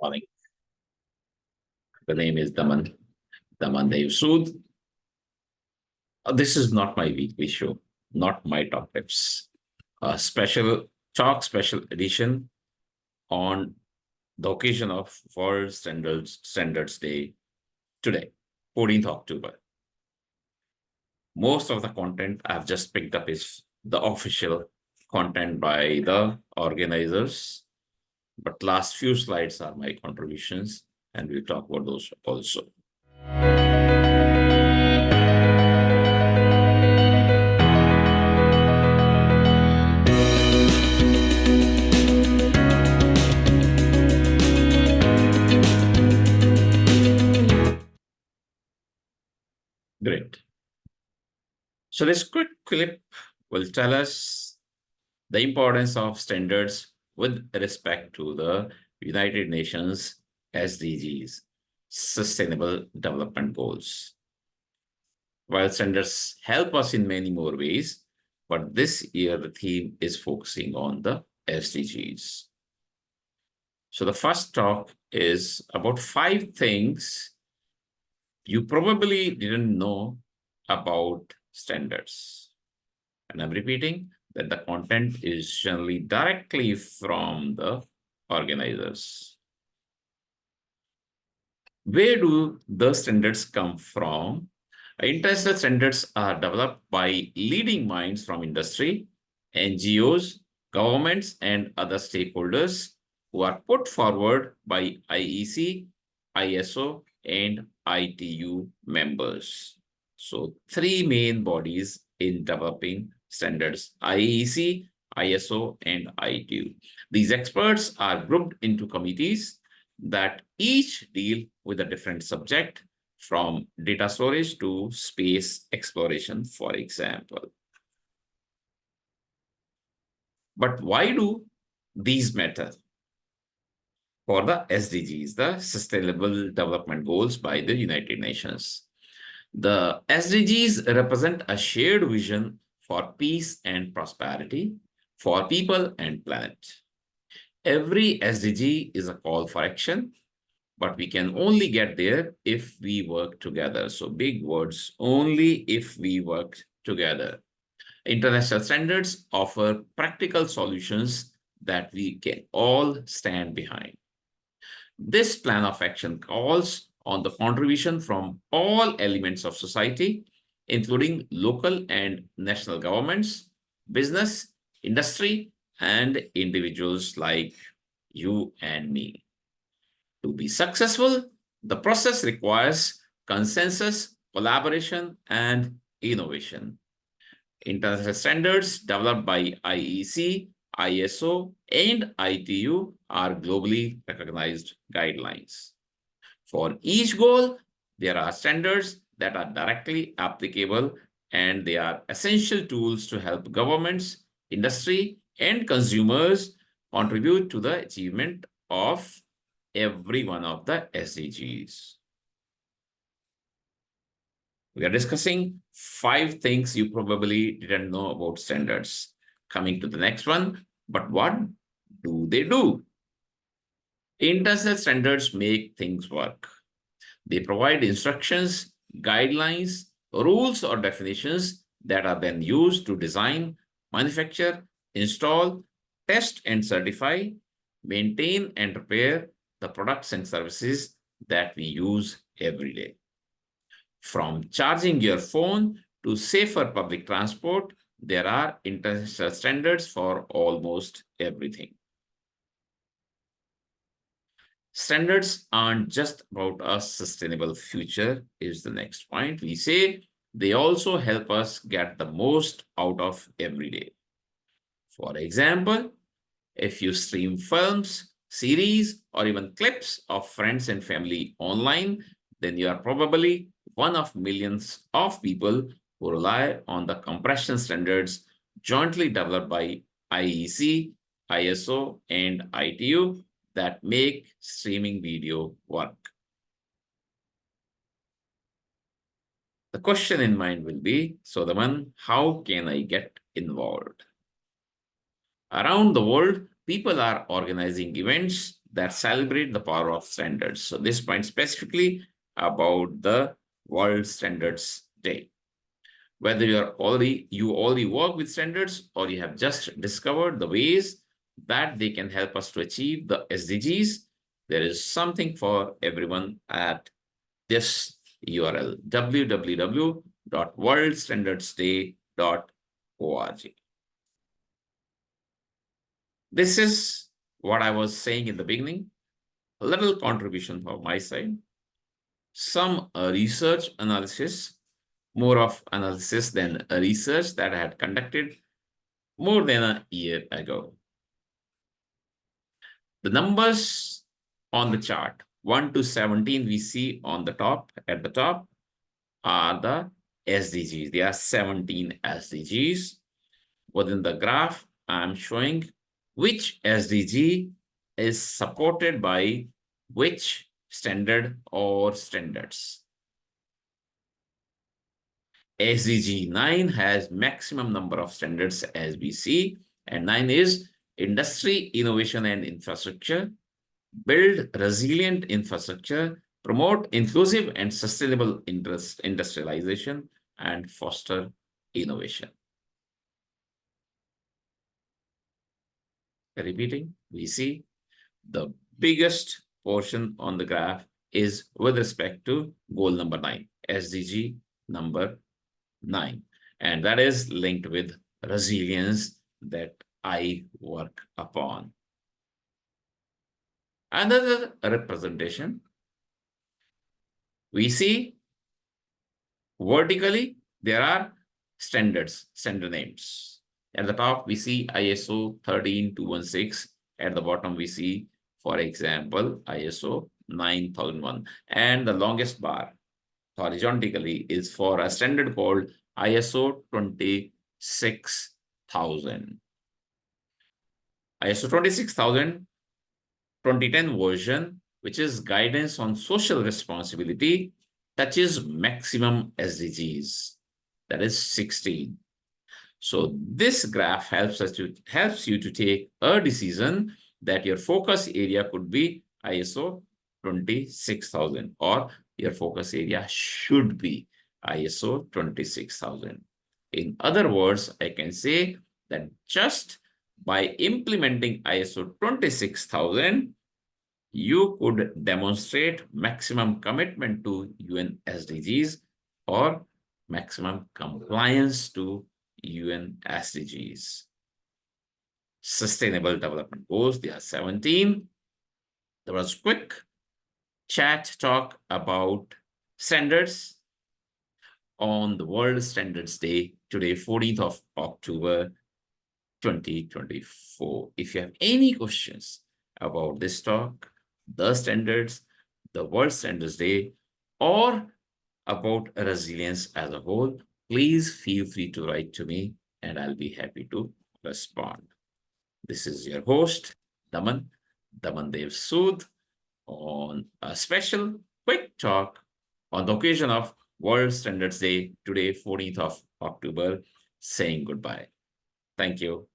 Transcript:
Morning. The name is Daman Dev Sood. This is not my weekly show, not my top tips. A special edition on the occasion of World Standards Day today, 14th October. Most of the content I've just picked up is the official content by the organizers, but last few slides are my contributions, and we'll talk about those also. Great. So this quick clip will tell us the importance of standards with respect to the United Nations SDGs, Sustainable Development Goals. While standards help us in many more ways, but this year the theme is focusing on the SDGs. So the first talk is about 5 things you probably didn't know about standards. And I'm repeating that the content is generally directly from the organizers. Where do the standards come from? International standards are developed by leading minds from industry, NGOs, governments, and other stakeholders who are put forward by IEC, ISO, and ITU members. So 3 main bodies in developing standards: IEC, ISO, and ITU. These experts are grouped into committees that each deal with a different subject, from data storage to space exploration, for example. But why do these matter? For the SDGs, the Sustainable Development Goals by the United Nations. The SDGs represent a shared vision for peace and prosperity for people and planet. Every SDG is a call for action, but we can only get there if we work together. So big words, only if we work together. International standards offer practical solutions that we can all stand behind. This plan of action calls on the contribution from all elements of society, including local and national governments, business, industry, and individuals like you and me. To be successful, the process requires consensus, collaboration, and innovation. International standards developed by IEC, ISO, and ITU are globally recognized guidelines. For each goal, there are standards that are directly applicable, and they are essential tools to help governments, industry, and consumers contribute to the achievement of every one of the SDGs. We are discussing 5 things you probably didn't know about standards. Coming to the next one, but what do they do? International standards make things work. They provide instructions, guidelines, rules, or definitions that are then used to design, manufacture, install, test and certify, maintain and repair the products and services that we use every day. From charging your phone to safer public transport, there are international standards for almost everything. Standards aren't just about a sustainable future, is the next point. We say they also help us get the most out of every day. For example, if you stream films, series, or even clips of friends and family online, then you are probably one of millions of people who rely on the compression standards jointly developed by IEC, ISO, and ITU that make streaming video work. The question in mind will be, so Daman, how can I get involved? Around the world, people are organizing events that celebrate the power of standards. So this point specifically about the World Standards Day. Whether you already work with standards or you have just discovered the ways that they can help us to achieve the SDGs, there is something for everyone at this URL, www.worldstandardsday.org. This is what I was saying in the beginning, a little contribution from my side, some research analysis, more of analysis than a research that I had conducted more than a year ago. The numbers on the chart, 1 to 17, we see on the top, at the top, are the SDGs. There are 17 SDGs. Within the graph, I'm showing which SDG is supported by which standard or standards. SDG 9 has maximum number of standards as we see, and 9 is industry, innovation, and infrastructure. Build resilient infrastructure, promote inclusive and sustainable industrialization, and foster innovation. Repeating, we see the biggest portion on the graph is with respect to goal number 9, SDG number 9, and that is linked with resilience that I work upon. Another representation, we see vertically there are standards, standard names. At the top, we see ISO 13216. At the bottom, we see, for example, ISO 9001. And the longest bar horizontally is for a standard called ISO 26000. ISO 26000 2010 version, which is guidance on social responsibility, touches maximum SDGs, that is 16. So this graph helps you to take a decision that your focus area could be ISO 26000, or your focus area should be ISO 26000. In other words, I can say that just by implementing ISO 26000, you could demonstrate maximum commitment to UN SDGs or maximum compliance to UN SDGs. Sustainable Development Goals, there are 17. There was quick chat talk about standards on the World Standards Day today, 14th of October, 2024. If you have any questions about this talk, the standards, the World Standards Day, or about resilience as a whole, please feel free to write to me and I'll be happy to respond. This is your host, Daman Dev Sood, on a special quick talk on the occasion of World Standards Day today, 14th of October, saying goodbye. Thank you.